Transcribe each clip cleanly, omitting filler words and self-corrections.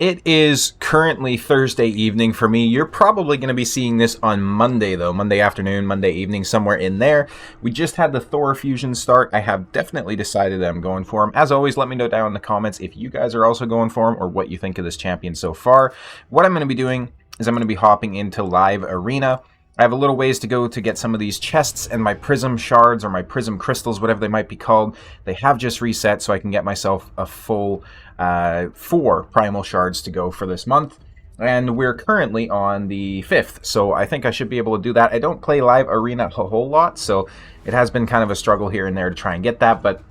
It is currently Thursday evening for me. You're probably going to be seeing this on Monday, though. Monday afternoon, Monday evening, somewhere in there. We just had the Thor fusion start. I have definitely decided that I'm going for him. As always, let me know down in the comments if you guys are also going for him or what you think of this champion so far. What I'm going to be doing is I'm going to be hopping into Live Arena. I have a little ways to go to get some of these chests and my prism shards or my prism crystals, whatever they might be called. They have just reset, so I can get myself a full 4 primal shards to go for this month. And we're currently on the 5th, so I think I should be able to do that. I don't play Live Arena a whole lot, so it has been kind of a struggle here and there to try and get that. But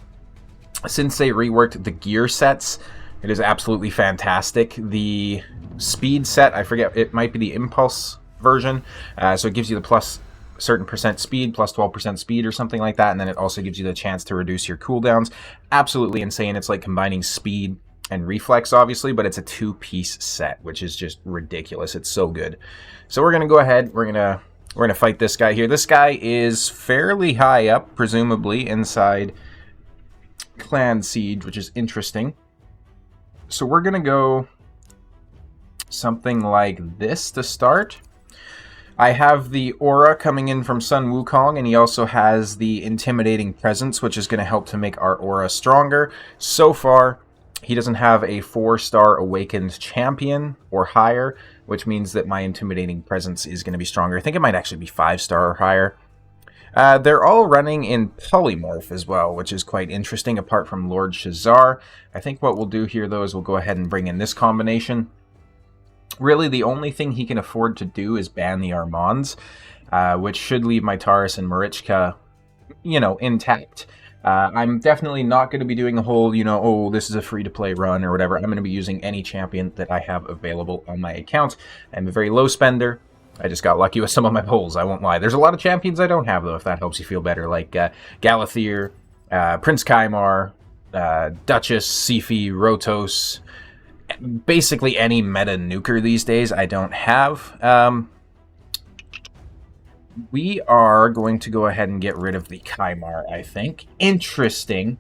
since they reworked the gear sets, it is absolutely fantastic. The speed set, I forget, it might be the Impulse version, so it gives you the plus certain percent speed, plus 12% speed or something like that, and then it also gives you the chance to reduce your cooldowns. Absolutely insane. It's like combining speed and reflex, obviously, but it's a 2-piece set, which is just ridiculous. It's so good. So we're gonna go ahead, we're gonna fight this guy here. This guy is fairly high up, presumably inside Clan Siege, which is interesting. So we're gonna go something like this to start. I have the aura coming in from Sun Wukong, and he also has the intimidating presence, which is going to help to make our aura stronger. So far, he doesn't have a 4-star awakened champion or higher, which means that my intimidating presence is going to be stronger. I think it might actually be 5-star or higher. They're all running in polymorph as well, which is quite interesting, apart from Lord Shazar. I think what we'll do here, though, is we'll go ahead and bring in this combination. Really, the only thing he can afford to do is ban the Armands, which should leave my Taurus and Marichka, intact. I'm definitely not going to be doing a whole, oh, this is a free-to-play run or whatever. I'm going to be using any champion that I have available on my account. I'm a very low spender. I just got lucky with some of my pulls, I won't lie. There's a lot of champions I don't have, though, if that helps you feel better, like Galathir, Prince Kaimar, Duchess, Sifi, Rotos. Basically any meta nuker these days I don't have. We are going to go ahead and get rid of the Kaimar, I think. Interesting.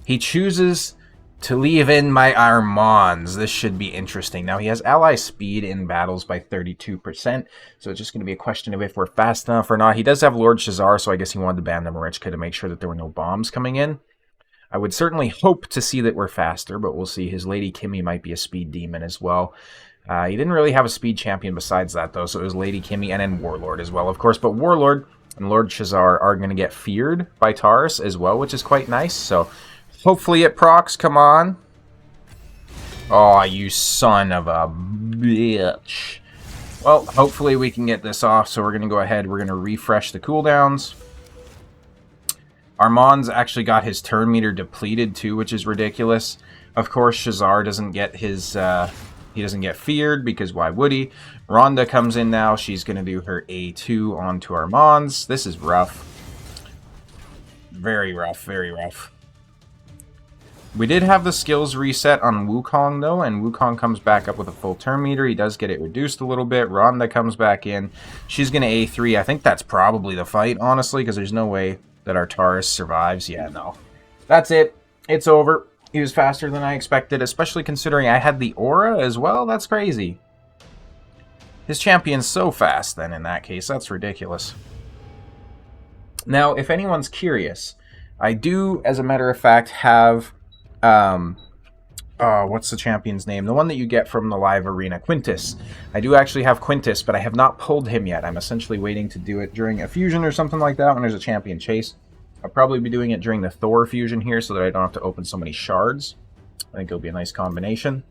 He chooses to leave in my Armands. This should be interesting. Now, he has ally speed in battles by 32%, so it's just going to be a question of if we're fast enough or not. He does have Lord Shazar, so I guess he wanted to ban the Marichka to make sure that there were no bombs coming in. I would certainly hope to see that we're faster, but we'll see. His Lady Kimmy might be a speed demon as well. He didn't really have a speed champion besides that, though, so it was Lady Kimmy and then Warlord as well, of course. But Warlord and Lord Shazar are going to get feared by Taurus as well, which is quite nice. So hopefully it procs. Come on. Oh, you son of a bitch. Well, hopefully we can get this off, so we're going to go ahead. We're going to refresh the cooldowns. Armand's actually got his turn meter depleted too, which is ridiculous. Of course, Shazar doesn't get his, he doesn't get feared, because why would he? Rhonda comes in now. She's going to do her A2 onto Armand's. This is rough. Very rough, very rough. We did have the skills reset on Wukong, though, and Wukong comes back up with a full turn meter. He does get it reduced a little bit. Rhonda comes back in. She's going to A3. I think that's probably the fight, honestly, because there's no way that our Taurus survives. Yeah, no. That's it. It's over. He was faster than I expected, especially considering I had the aura as well. That's crazy. His champion's so fast, then, in that case. That's ridiculous. Now, if anyone's curious, I do, as a matter of fact, have... what's the champion's name? The one that you get from the Live Arena, Quintus. I do actually have Quintus, but I have not pulled him yet. I'm essentially waiting to do it during a fusion or something like that when there's a champion chase. I'll probably be doing it during the Thor fusion here so that I don't have to open so many shards. I think it'll be a nice combination.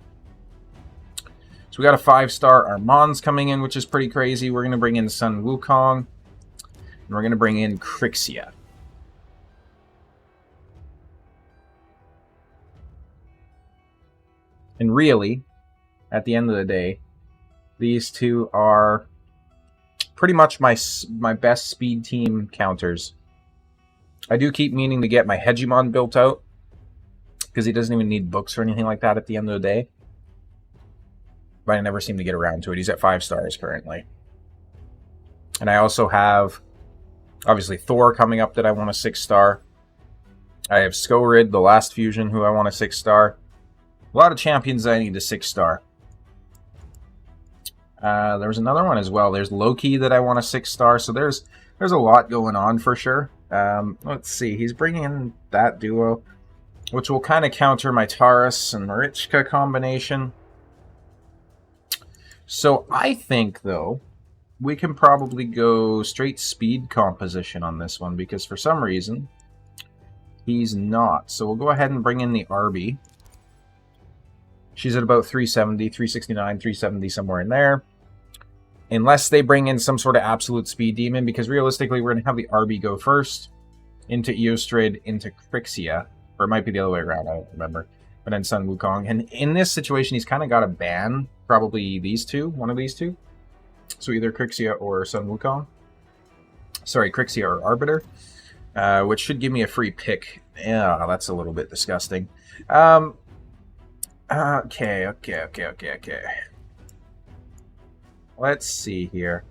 So we got a 5-star Armands coming in, which is pretty crazy. We're going to bring in Sun Wukong, and we're going to bring in Crixia. And really, at the end of the day, these two are pretty much my best speed team counters. I do keep meaning to get my Hegemon built out, because he doesn't even need books or anything like that at the end of the day. But I never seem to get around to it. He's at 5 stars currently. And I also have, obviously, Thor coming up that I want a 6-star. I have Skorid, the last fusion, who I want a 6-star. A lot of champions that I need a 6-star. There was another one as well. There's Loki that I want a 6-star. So there's a lot going on for sure. Let's see. He's bringing in that duo, which will kind of counter my Taurus and Marichka combination. So I think, though, we can probably go straight speed composition on this one, because for some reason he's not. So we'll go ahead and bring in the Arby. She's at about 370, 369, 370, somewhere in there. Unless they bring in some sort of absolute speed demon, because realistically we're going to have the Arby go first, into Eostrid, into Crixia. Or it might be the other way around, I don't remember. But then Sun Wukong. And in this situation, he's kind of got to ban probably these two, one of these two. So either Crixia or Sun Wukong. Sorry, Crixia or Arbiter. Which should give me a free pick. Yeah, that's a little bit disgusting. Okay. Let's see here.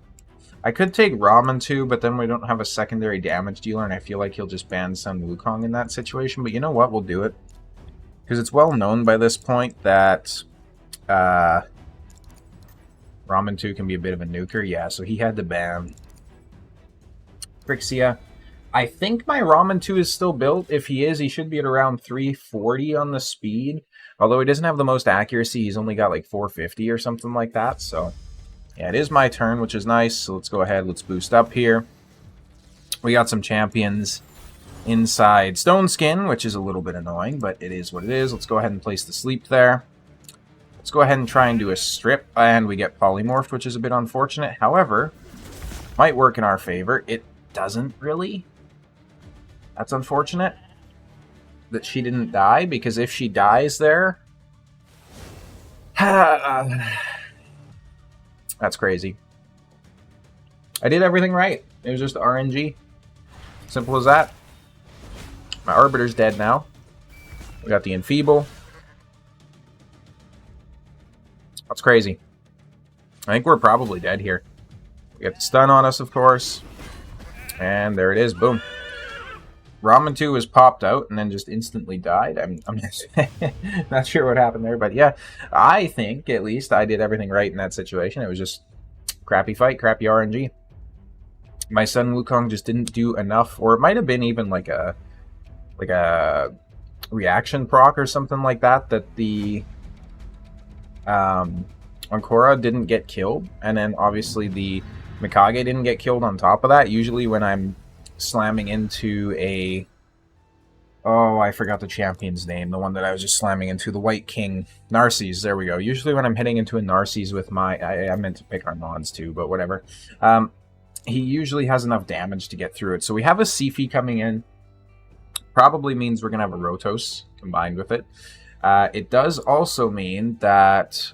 I could take Ramen too, but then we don't have a secondary damage dealer, and I feel like he'll just ban Sun Wukong in that situation. But you know what? We'll do it. Because it's well known by this point that Ramen 2 can be a bit of a nuker. Yeah, so he had to ban Crixia. I think my Ramen 2 is still built. If he is, he should be at around 340 on the speed. Although he doesn't have the most accuracy. He's only got like 450 or something like that. So, yeah, it is my turn, which is nice. So let's go ahead. Let's boost up here. We got some champions inside Stone Skin, which is a little bit annoying, but it is what it is. Let's go ahead and place the sleep there. Let's go ahead and try and do a strip, and we get polymorphed, which is a bit unfortunate. However, might work in our favor. It doesn't really. That's unfortunate that she didn't die, because if she dies there... That's crazy. I did everything right. It was just RNG. Simple as that. My Arbiter's dead now. We got the Enfeeble. That's crazy. I think we're probably dead here. We got the stun on us, of course. And there it is. Boom. Ramen 2 was popped out and then just instantly died. I'm not sure what happened there, but yeah, I think at least I did everything right in that situation. It was just crappy fight, crappy RNG. My Sun Wukong just didn't do enough, or it might have been even like a reaction proc or something like that, that the Ancora didn't get killed, and then obviously the Mikage didn't get killed on top of that. Usually when I'm slamming into a... Oh, I forgot the champion's name. The one that I was just slamming into. The White King. Narcisse. There we go. Usually when I'm hitting into a Narcisse with my... I meant to pick our mods too, but whatever. He usually has enough damage to get through it. So we have a Siphi coming in. Probably means we're going to have a Rotos combined with it. It does also mean that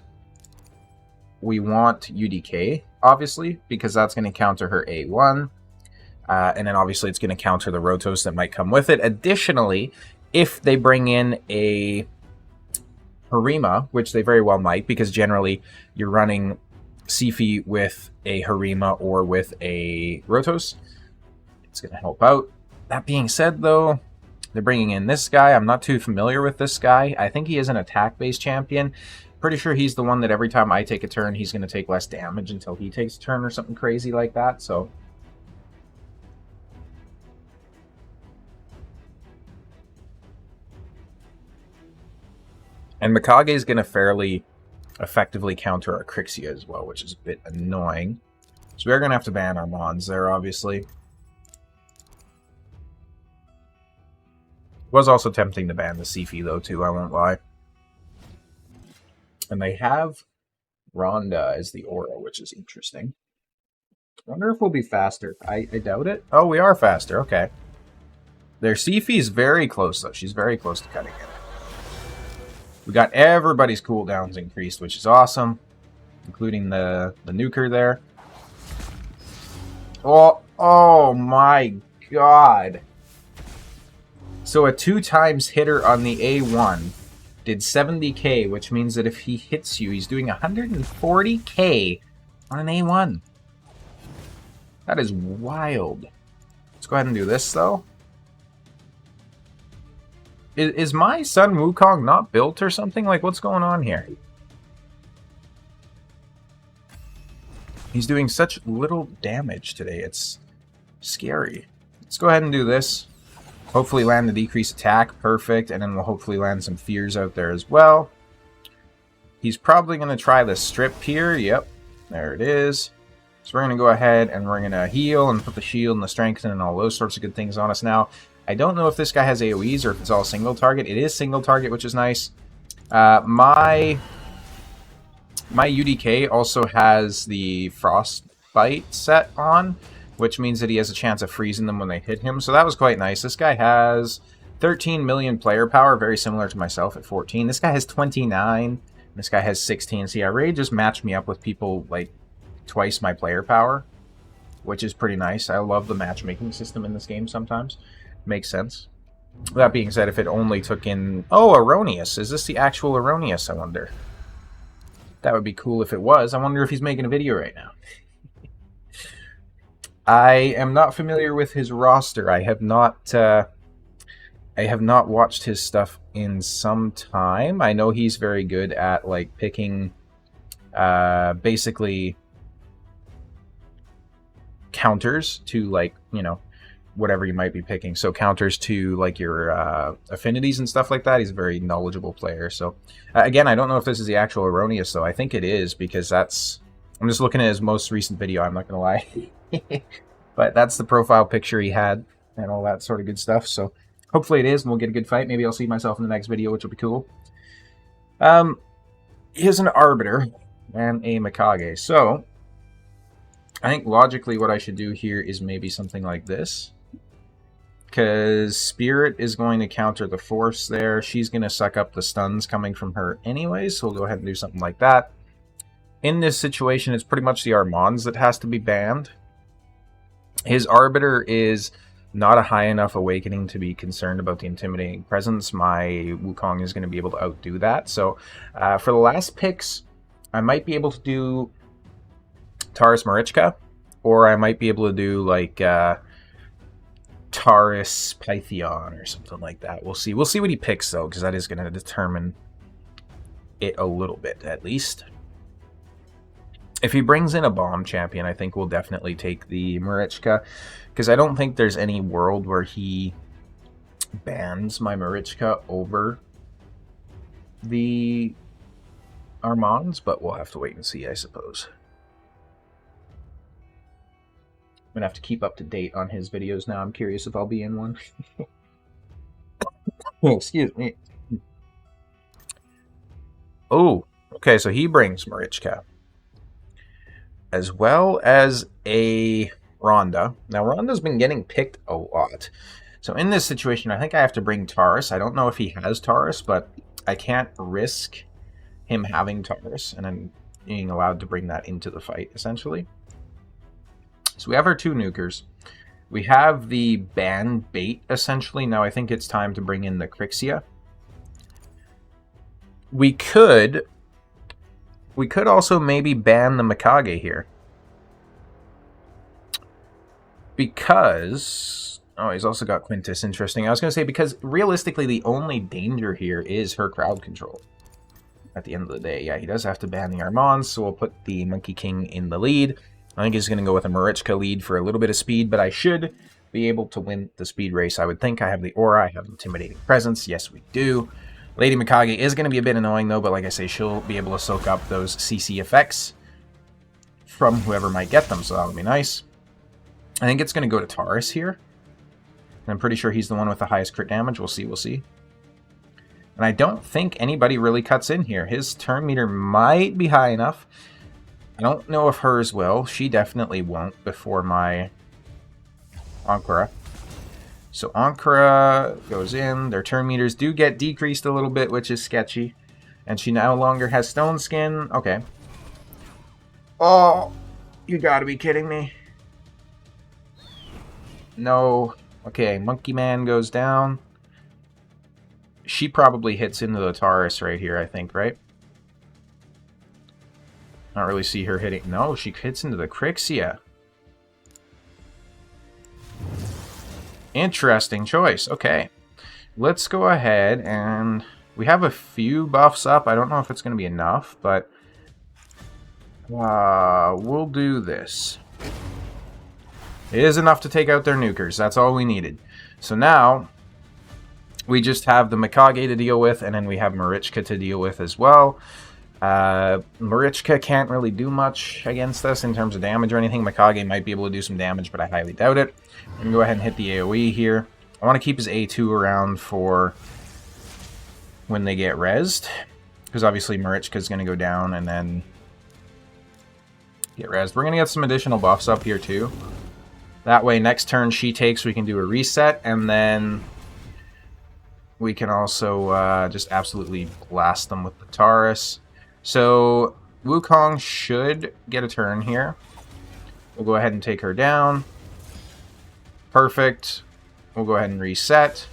we want UDK, obviously, because that's going to counter her A1. And then obviously it's going to counter the Rotos that might come with it. Additionally, if they bring in a Harima, which they very well might, because generally you're running Siphi with a Harima or with a Rotos, it's going to help out. That being said, though, they're bringing in this guy. I'm not too familiar with this guy. I think he is an attack-based champion. Pretty sure he's the one that every time I take a turn, he's going to take less damage until he takes a turn or something crazy like that, so... And Mikage is going to fairly effectively counter our Crixia as well, which is a bit annoying. So we're going to have to ban our Mons there, obviously. Was also tempting to ban the Siphi, though, too, I won't lie. And they have Rhonda as the Aura, which is interesting. I wonder if we'll be faster. I doubt it. Oh, we are faster. Okay. Their Siphi is very close, though. She's very close to cutting it. We got everybody's cooldowns increased, which is awesome. Including the nuker there. Oh my god. So a 2x hitter on the A1 did 70k, which means that if he hits you, he's doing 140k on an A1. That is wild. Let's go ahead and do this, though. Is my Sun Wukong not built or something? Like, what's going on here? He's doing such little damage today. It's scary. Let's go ahead and do this. Hopefully land the decrease attack. Perfect. And then we'll hopefully land some fears out there as well. He's probably going to try the strip here. Yep. There it is. So we're going to go ahead and we're going to heal and put the shield and the strengthen and all those sorts of good things on us now. I don't know if this guy has AoEs or if it's all single target. It is single target, which is nice. My UDK also has the Frostbite set on, which means that he has a chance of freezing them when they hit him. So that was quite nice. This guy has 13 million player power, very similar to myself at 14. This guy has 29. This guy has 16. So yeah, Ray just matched me up with people like twice my player power, which is pretty nice. I love the matchmaking system in this game sometimes. Makes sense. That being said, if it only took in... Oh, Erroneous. Is this the actual Erroneous, I wonder? That would be cool if it was. I wonder if he's making a video right now. I am not familiar with his roster. I have not watched his stuff in some time. I know he's very good at like picking basically counters to like, you know, whatever you might be picking. So counters to like your affinities and stuff like that. He's a very knowledgeable player. So again, I don't know if this is the actual Erroneous though. I think it is because that's... I'm just looking at his most recent video, I'm not going to lie. But that's the profile picture he had and all that sort of good stuff. So hopefully it is and we'll get a good fight. Maybe I'll see myself in the next video, which will be cool. Here's an Arbiter and a Mikage. So I think logically what I should do here is maybe something like this. Because Spirit is going to counter the Force there. She's going to suck up the stuns coming from her anyways, so we'll go ahead and do something like that. In this situation, it's pretty much the Armands that has to be banned. His Arbiter is not a high enough awakening to be concerned about the Intimidating Presence. My Wukong is going to be able to outdo that. So for the last picks, I might be able to do Taurus Marichka, or I might be able to do like... Taurus Pythion or something like that. We'll see. We'll see what he picks though, because that is going to determine it a little bit at least. If he brings in a bomb champion, I think we'll definitely take the Marichka, because I don't think there's any world where he bans my Marichka over the Armands, but we'll have to wait and see, I suppose. I'm gonna have to keep up to date on his videos now. I'm curious if I'll be in one. Oh, excuse me. Oh, okay, so he brings Marichka. As well as a Rhonda. Now, Rhonda's been getting picked a lot. So in this situation, I think I have to bring Taurus. I don't know if he has Taurus, but I can't risk him having Taurus and then being allowed to bring that into the fight, essentially. So we have our two nukers. We have the ban bait, essentially. Now I think it's time to bring in the Crixia. We could also maybe ban the Mikage here. Because... Oh, he's also got Quintus. Interesting. I was going to say, because realistically the only danger here is her crowd control. At the end of the day, yeah, he does have to ban the Armands, so we'll put the Monkey King in the lead. I think he's going to go with a Marichka lead for a little bit of speed, but I should be able to win the speed race. I would think. I have the aura, I have Intimidating Presence. Yes, we do. Lady Mikage is going to be a bit annoying, though, but like I say, she'll be able to soak up those CC effects from whoever might get them, so that'll be nice. I think it's going to go to Taurus here. I'm pretty sure he's the one with the highest crit damage. We'll see, we'll see. And I don't think anybody really cuts in here. His turn meter might be high enough. I don't know if hers will. She definitely won't before my Ankara. So Ankara goes in. Their turn meters do get decreased a little bit, which is sketchy. And she no longer has Stone Skin. Okay. Oh, you gotta be kidding me. No. Okay, Monkey Man goes down. She probably hits into the Taurus right here, I think, right? I don't really see her hitting. No, she hits into the Crixia. Interesting choice. Okay. Let's go ahead and... We have a few buffs up. I don't know if it's going to be enough, but... We'll do this. It is enough to take out their nukers. That's all we needed. So now, we just have the Mikage to deal with, and then we have Marichka to deal with as well. Marichka can't really do much against us in terms of damage or anything. Mikage might be able to do some damage, but I highly doubt it. I'm going to go ahead and hit the AoE here. I want to keep his A2 around for when they get rezzed, because obviously Marichka is going to go down and then get rezzed. We're going to get some additional buffs up here too. That way, next turn she takes, we can do a reset, and then we can also just absolutely blast them with the Taurus. So, Wukong should get a turn here. We'll go ahead and take her down. Perfect. We'll go ahead and reset.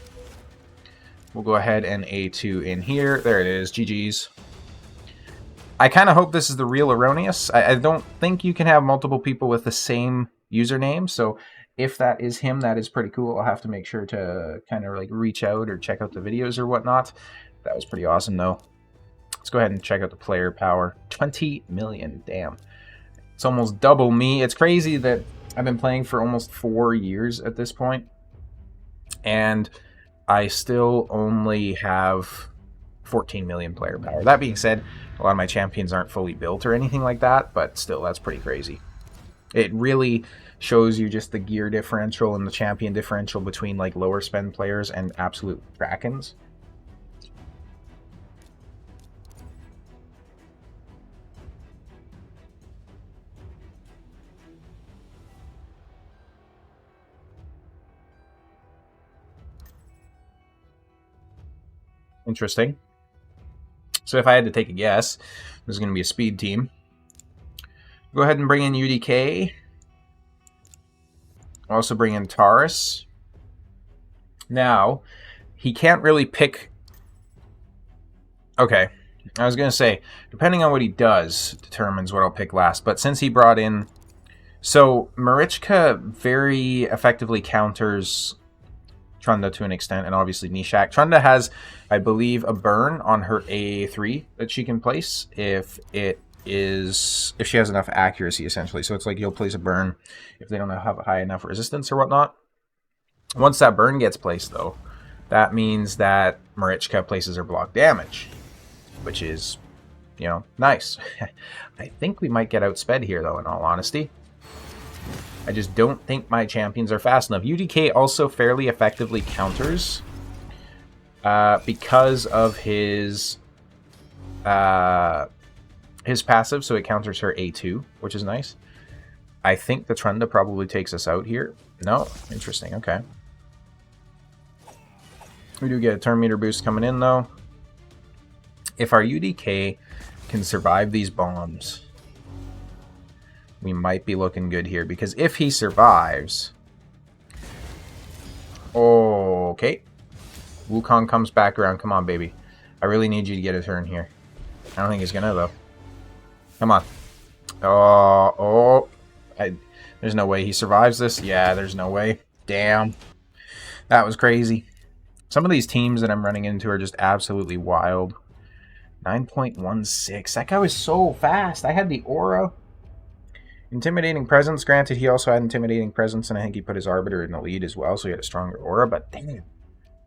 We'll go ahead and A2 in here. There it is. GG's. I kind of hope this is the real Erroneous. I don't think you can have multiple people with the same username, so if that is him, that is pretty cool. I'll have to make sure to kind of like reach out or check out the videos or whatnot. That was pretty awesome though. Let's go ahead and check out the player power. 20 million, damn. It's almost double me. It's crazy that I've been playing for almost 4 years at this point, and I still only have 14 million player power. That being said, a lot of my champions aren't fully built or anything like that, but still, that's pretty crazy. It really shows you just the gear differential and the champion differential between like lower spend players and absolute Krakens. Interesting. So if I had to take a guess, this is going to be a speed team. Go ahead and bring in UDK. Also bring in Taurus. Now, he can't really pick... Okay, I was going to say, depending on what he does, determines what I'll pick last. But since he brought in... So, Marichka very effectively counters Trunda to an extent, and obviously Nishak. Trunda has, I believe, a burn on her A3 that she can place if she has enough accuracy, essentially. So it's like you'll place a burn if they don't have high enough resistance or whatnot. Once that burn gets placed, though, that means that Marichka places her block damage, which is, you know, nice. I think we might get outsped here, though, in all honesty. I just don't think my champions are fast enough. UDK also fairly effectively counters because of his passive, so it counters her A2, which is nice. I think the Trunda probably takes us out here. No? Interesting, okay. We do get a turn meter boost coming in, though. If our UDK can survive these bombs, we might be looking good here, because if he survives... Okay. Wukong comes back around. Come on, baby. I really need you to get a turn here. I don't think he's gonna, though. Come on. There's no way he survives this. Yeah, there's no way. Damn. That was crazy. Some of these teams that I'm running into are just absolutely wild. 9.16. That guy was so fast. I had the aura. Intimidating Presence. Granted, he also had Intimidating Presence, and I think he put his Arbiter in the lead as well, so he had a stronger aura, but damn.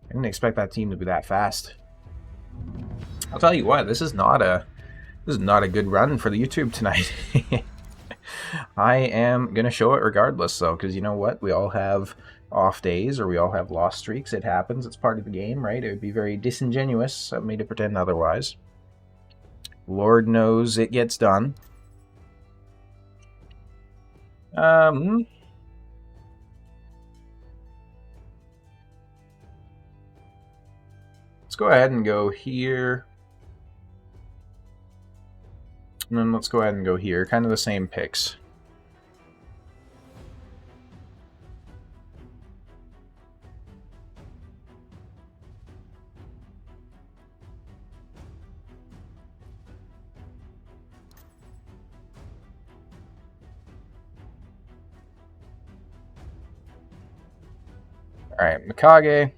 I didn't expect that team to be that fast. I'll tell you what, this is not a good run for the YouTube tonight. I am going to show it regardless, though, because you know what? We all have off days, or we all have lost streaks. It happens. It's part of the game, right? It would be very disingenuous of me to pretend otherwise. Lord knows it gets done. Let's go ahead and go here. And then let's go ahead and go here. Kind of the same picks. Alright, Mikage.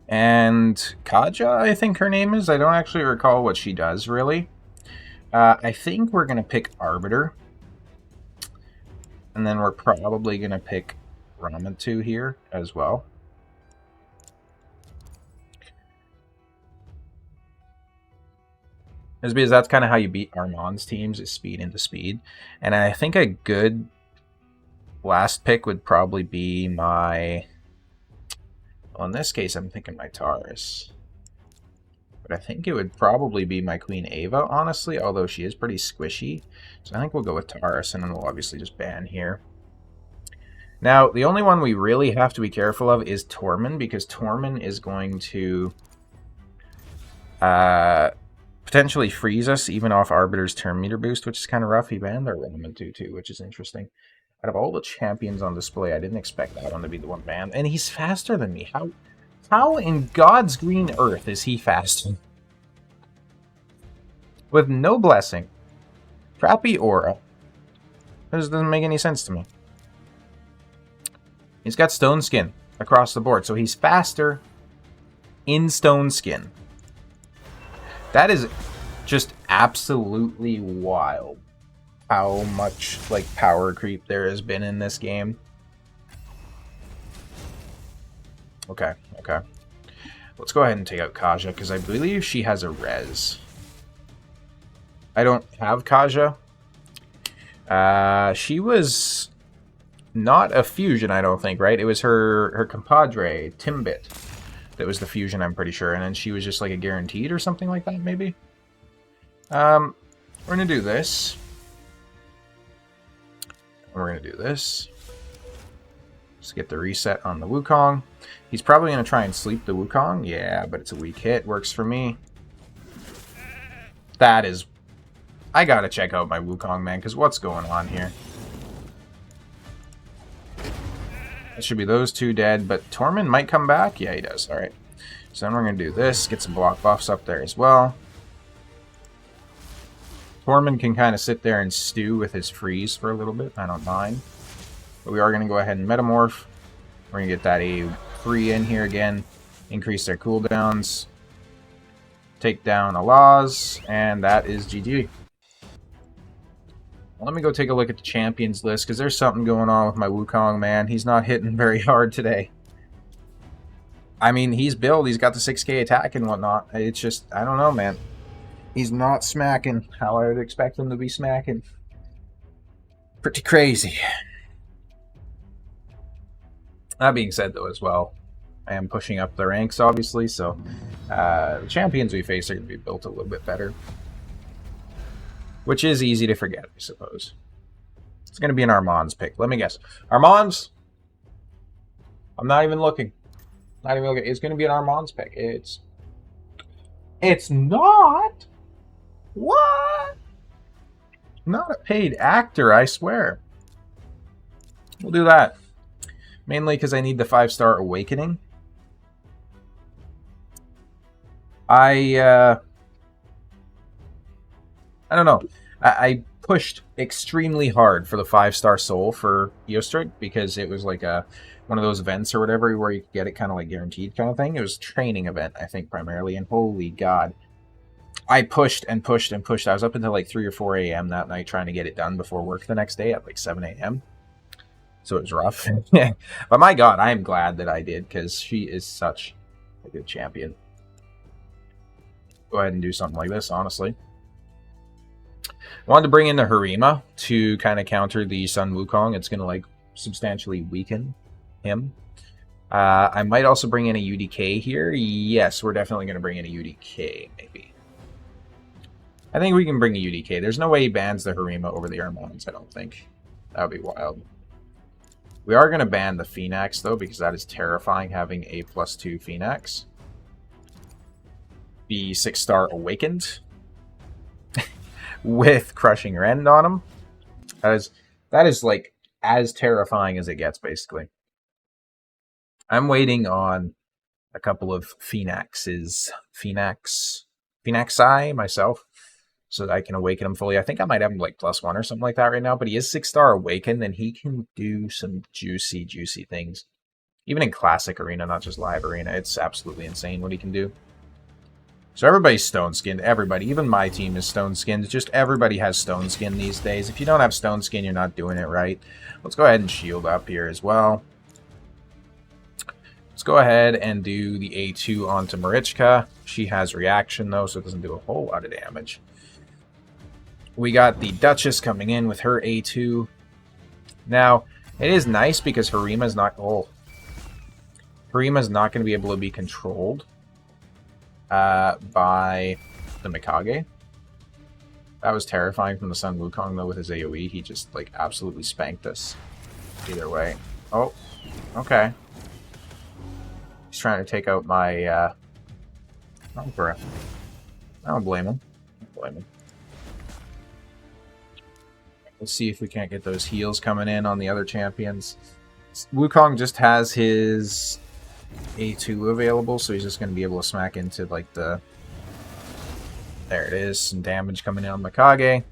And Kaja, I think her name is. I don't actually recall what she does, really. I think we're going to pick Arbiter. And then we're probably going to pick Ramantu here as well. Is because that's kind of how you beat Armand's teams, is speed into speed. And I think a good last pick would probably be my... Well, in this case, I'm thinking my Taurus. But I think it would probably be my Queen Ava, honestly, although she is pretty squishy. So I think we'll go with Taurus, and then we'll obviously just ban here. Now, the only one we really have to be careful of is Tormund, because Tormund is going to potentially freeze us, even off Arbiter's turn meter boost, which is kind of rough. He banned our Ramantu too, which is interesting. Out of all the champions on display, I didn't expect that one to be the one banned. And he's faster than me. How in God's green earth is he faster? With no blessing. Crappy aura. This doesn't make any sense to me. He's got stone skin across the board, so he's faster in stone skin. That is just absolutely wild how much like power creep there has been in this game. Okay. Let's go ahead and take out Kaja, because I believe she has a res. I don't have Kaja. She was not a fusion, I don't think, right? It was her compadre, Timbit, that was the fusion, I'm pretty sure. And then she was just like a guaranteed or something like that, maybe? We're going to do this. We're going to do this. Just get the reset on the Wukong. He's probably going to try and sleep the Wukong. Yeah, but it's a weak hit. Works for me. That is... I got to check out my Wukong, man, because what's going on here? That should be those two dead, but Tormund might come back. Yeah, he does. All right. So then we're going to do this. Get some block buffs up there as well. Tormund can kind of sit there and stew with his freeze for a little bit. I don't mind. But we are going to go ahead and metamorph. We're going to get that A3 in here again. Increase their cooldowns. Take down Alaz. And that is GG. Let me go take a look at the champions list, because there's something going on with my Wukong, man. He's not hitting very hard today. I mean, he's built. He's got the 6k attack and whatnot. It's just, I don't know, man. He's not smacking how I would expect him to be smacking. Pretty crazy. That being said, though, as well, I am pushing up the ranks, obviously, so the champions we face are going to be built a little bit better. Which is easy to forget, I suppose. It's going to be an Armand's pick. Let me guess. Armand's? I'm not even looking. Not even looking. It's going to be an Armand's pick. It's not? What? Not a paid actor, I swear. We'll do that. Mainly because I need the 5-star Awakening. I don't know. I pushed extremely hard for the 5-star soul for Eostrid, because it was like one of those events or whatever where you could get it kind of like guaranteed kind of thing. It was a training event, I think, primarily, and holy god. I pushed and pushed and pushed. I was up until like 3 or 4 a.m. that night trying to get it done before work the next day at like 7 a.m. So it was rough. But my god, I am glad that I did, because she is such a good champion. Go ahead and do something like this, honestly. I wanted to bring in the Harima to kind of counter the Sun Wukong. It's going to like substantially weaken him. I might also bring in a UDK here. Yes, we're definitely going to bring in a UDK, maybe. I think we can bring a UDK. There's no way he bans the Harima over the Armands, I don't think. That would be wild. We are going to ban the Phoenix, though, because that is terrifying, having a +2 Phoenix. The 6-star Awakened. With Crushing Rend on him. That is like as terrifying as it gets, basically. I'm waiting on a couple of Phoenixi myself, so that I can awaken him fully. I think I might have him like +1 or something like that right now, but he is 6-star Awakened, and he can do some juicy things. Even in Classic Arena, not just Live Arena, it's absolutely insane what he can do. So everybody's stone skinned. Everybody, even my team is stone skinned. Just everybody has stone skin these days. If you don't have stone skin, you're not doing it right. Let's go ahead and shield up here as well. Let's go ahead and do the A2 onto Marichka. She has reaction though, so it doesn't do a whole lot of damage. We got the Duchess coming in with her A2. Now, it is nice because Harima's not... Oh. Harima's not going to be able to be controlled by the Mikage. That was terrifying from the Sun Wukong, though, with his AoE. He just, like, absolutely spanked us. Either way. Oh, okay. He's trying to take out my, Emperor. I don't blame him. I don't blame him. Let's see if we can't get those heals coming in on the other champions. Wukong just has his A2 available, so he's just going to be able to smack into, like, the... There it is. Some damage coming in on Mikage.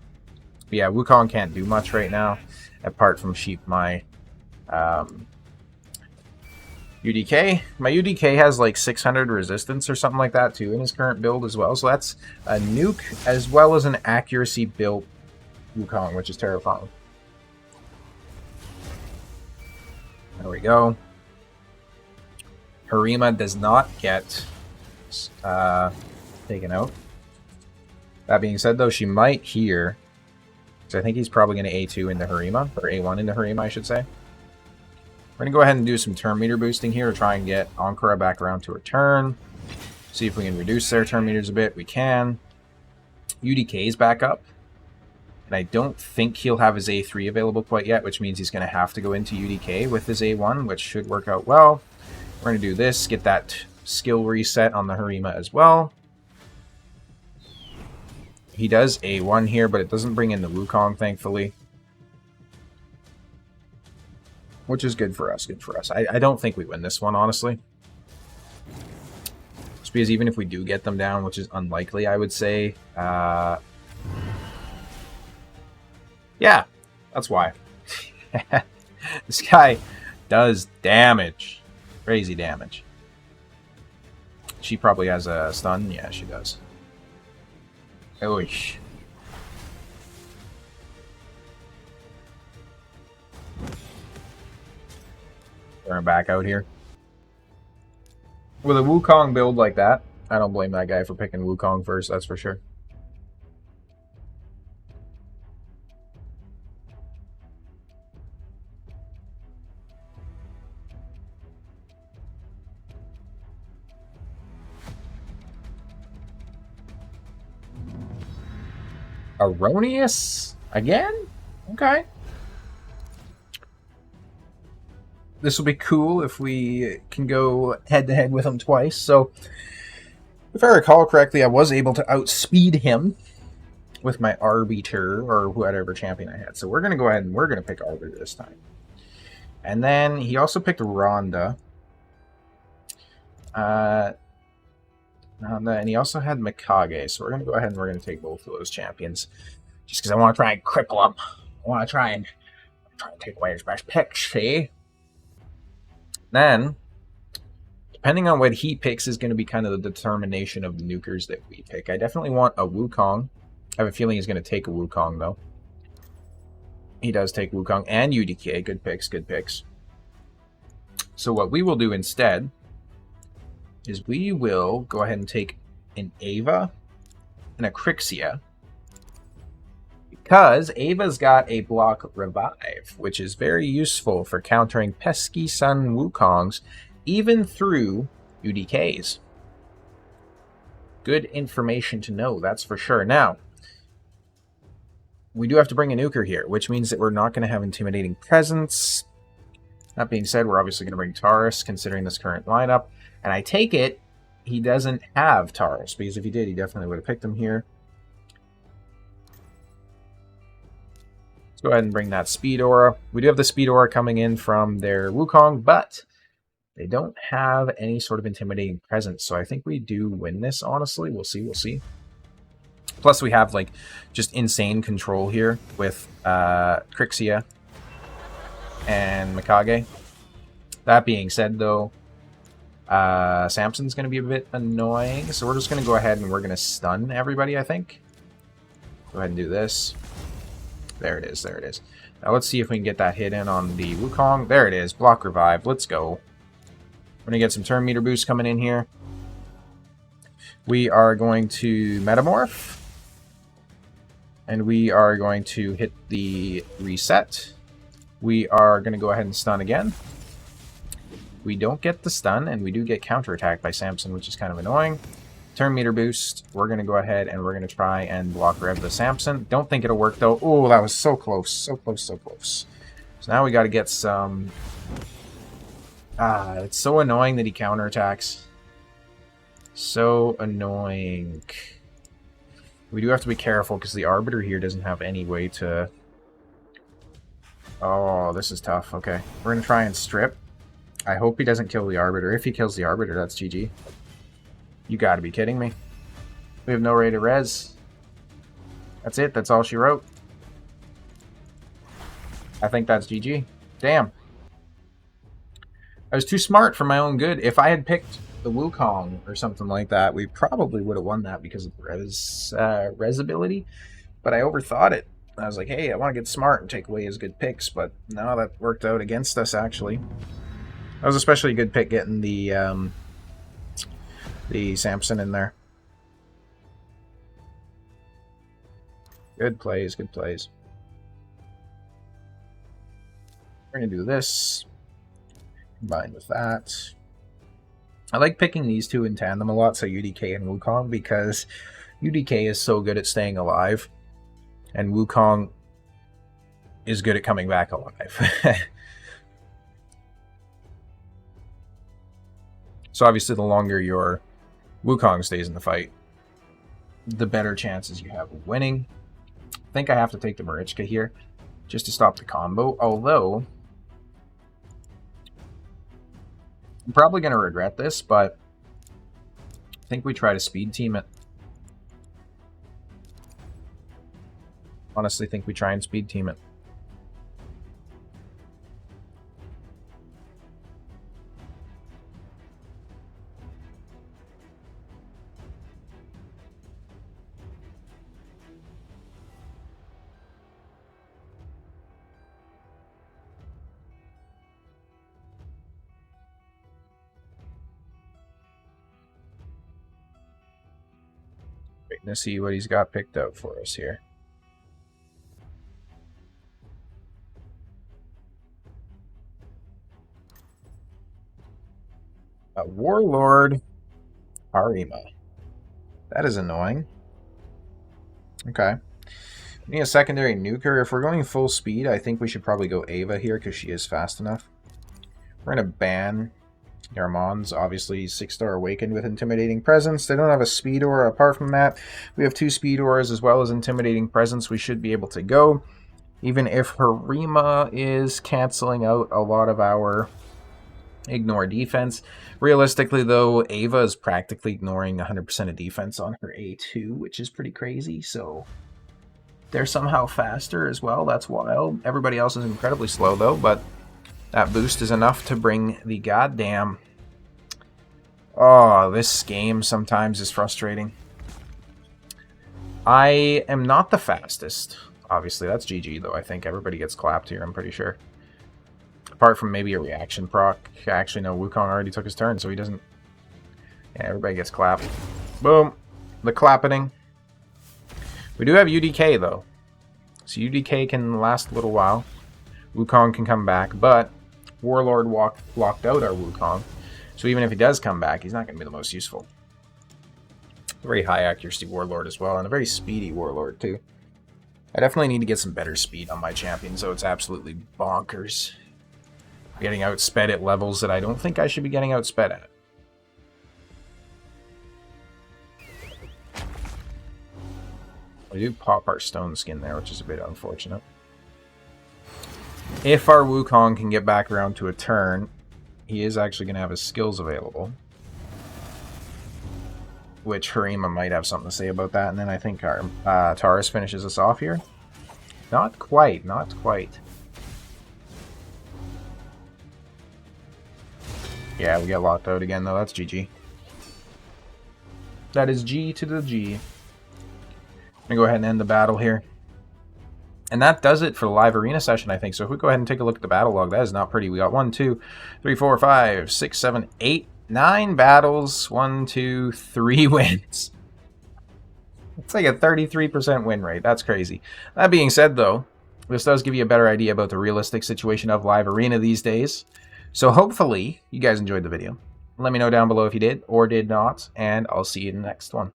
But yeah, Wukong can't do much right now, apart from sheep my UDK. My UDK has, like, 600 resistance or something like that, too, in his current build as well. So that's a nuke, as well as an accuracy built Wukong, which is terrifying. There we go. Harima does not get taken out. That being said, though, she might here. So I think he's probably going to A2 into Harima, or A1 into Harima, I should say. We're going to go ahead and do some turn meter boosting here to try and get Ankara back around to her turn. See if we can reduce their turn meters a bit. We can. UDK's back up. And I don't think he'll have his A3 available quite yet, which means he's going to have to go into UDK with his A1, which should work out well. We're going to do this, get that skill reset on the Harima as well. He does A1 here, but it doesn't bring in the Wukong, thankfully. Which is good for us, good for us. I don't think we win this one, honestly. Just because even if we do get them down, which is unlikely, I would say... yeah, that's why. This guy does damage. Crazy damage. She probably has a stun. Yeah, she does. Oish. Turn back out here. With a Wukong build like that, I don't blame that guy for picking Wukong first, that's for sure. Erroneous? Again? Okay. This will be cool if we can go head-to-head with him twice. So, if I recall correctly, I was able to outspeed him with my Arbiter, or whatever champion I had. So we're going to go ahead and we're going to pick Arbiter this time. And then he also picked Ronda. And he also had Mikage, so we're going to go ahead and we're going to take both of those champions. Just because I want to try and cripple him. I want to try and take away his best picks, see? Then, depending on what he picks is going to be kind of the determination of the nukers that we pick. I definitely want a Wukong. I have a feeling he's going to take a Wukong, though. He does take Wukong and UDK. Good picks, good picks. So what we will do instead is we will go ahead and take an Ava and a Crixia, because Ava's got a block revive, which is very useful for countering pesky Sun Wukongs, even through UDKs. Good information to know, that's for sure. Now, we do have to bring a nuker here, which means that we're not going to have Intimidating Presence. That being said, we're obviously going to bring Taurus, considering this current lineup. And I take it he doesn't have Taurus, because if he did, he definitely would have picked him here. Let's go ahead and bring that Speed Aura. We do have the Speed Aura coming in from their Wukong, but they don't have any sort of Intimidating Presence, so I think we do win this, honestly. We'll see, we'll see. Plus, we have, like, just insane control here with Crixia and Mikage. That being said, though, Samson's going to be a bit annoying, so we're just going to go ahead and we're going to stun everybody, I think. Go ahead and do this. There it is, there it is. Now let's see if we can get that hit in on the Wukong. There it is, block revive. Let's go. We're going to get some turn meter boost coming in here. We are going to Metamorph. And we are going to hit the reset. We are going to go ahead and stun again. We don't get the stun, and we do get counterattacked by Samson, which is kind of annoying. Turn meter boost. We're going to go ahead and we're going to try and block rev the Samson. Don't think it'll work, though. Oh, that was so close. So close, so close. So now we got to get some... it's so annoying that he counterattacks. So annoying. We do have to be careful because the Arbiter here doesn't have any way to... Oh, this is tough. Okay. We're going to try and strip. I hope he doesn't kill the Arbiter. If he kills the Arbiter, that's GG. You gotta be kidding me. We have no rated res. That's it. That's all she wrote. I think that's GG. Damn. I was too smart for my own good. If I had picked the Wukong or something like that, we probably would have won that because of res ability. But I overthought it. I was like, hey, I want to get smart and take away his good picks. But no, that worked out against us, actually. That was especially a good pick getting the Samson in there. Good plays, good plays. We're going to do this. Combined with that. I like picking these two in tandem a lot, so UDK and Wukong, because UDK is so good at staying alive, and Wukong is good at coming back alive. So obviously the longer your Wukong stays in the fight, the better chances you have of winning. I think I have to take the Marichka here, just to stop the combo, although... I'm probably going to regret this, but I think we try to speed team it. Honestly, think we try and speed team it. Waiting to see what he's got picked out for us here. A Warlord Harima. That is annoying. Okay. We need a secondary nuker. If we're going full speed, I think we should probably go Ava here because she is fast enough. We're going to ban Yarmon's, obviously 6-star Awakened with Intimidating Presence. They don't have a Speed Aura. Apart from that, we have 2 Speed Auras as well as Intimidating Presence. We should be able to go. Even if Harima is canceling out a lot of our ignore defense. Realistically, though, Ava is practically ignoring 100% of defense on her A2, which is pretty crazy, so they're somehow faster as well. That's wild. Everybody else is incredibly slow, though, but that boost is enough to bring the goddamn... Oh, this game sometimes is frustrating. I am not the fastest. Obviously, that's GG, though. I think everybody gets clapped here, I'm pretty sure. Apart from maybe a reaction proc. Actually, no, Wukong already took his turn, so he doesn't... Yeah, everybody gets clapped. Boom. The clappening. We do have UDK, though. So UDK can last a little while. Wukong can come back, but Warlord locked out our Wukong. So even if he does come back, he's not going to be the most useful. Very high accuracy Warlord as well, and a very speedy Warlord, too. I definitely need to get some better speed on my champion, so it's absolutely bonkers. Getting outsped at levels that I don't think I should be getting outsped at. We do pop our stone skin there, which is a bit unfortunate. If our Wukong can get back around to a turn, he is actually going to have his skills available. Which Harima might have something to say about that, and then I think our Taurus finishes us off here. Not quite, not quite. Yeah, we get locked out again, though. That's GG. That is G to the G. I'm going to go ahead and end the battle here. And that does it for the live arena session, I think. So if we go ahead and take a look at the battle log, that is not pretty. We got 1, 2, 3, 4, 5, 6, 7, 8, 9 battles. 1, 2, 3 wins. It's like a 33% win rate. That's crazy. That being said, though, this does give you a better idea about the realistic situation of live arena these days. So hopefully you guys enjoyed the video. Let me know down below if you did or did not, and I'll see you in the next one.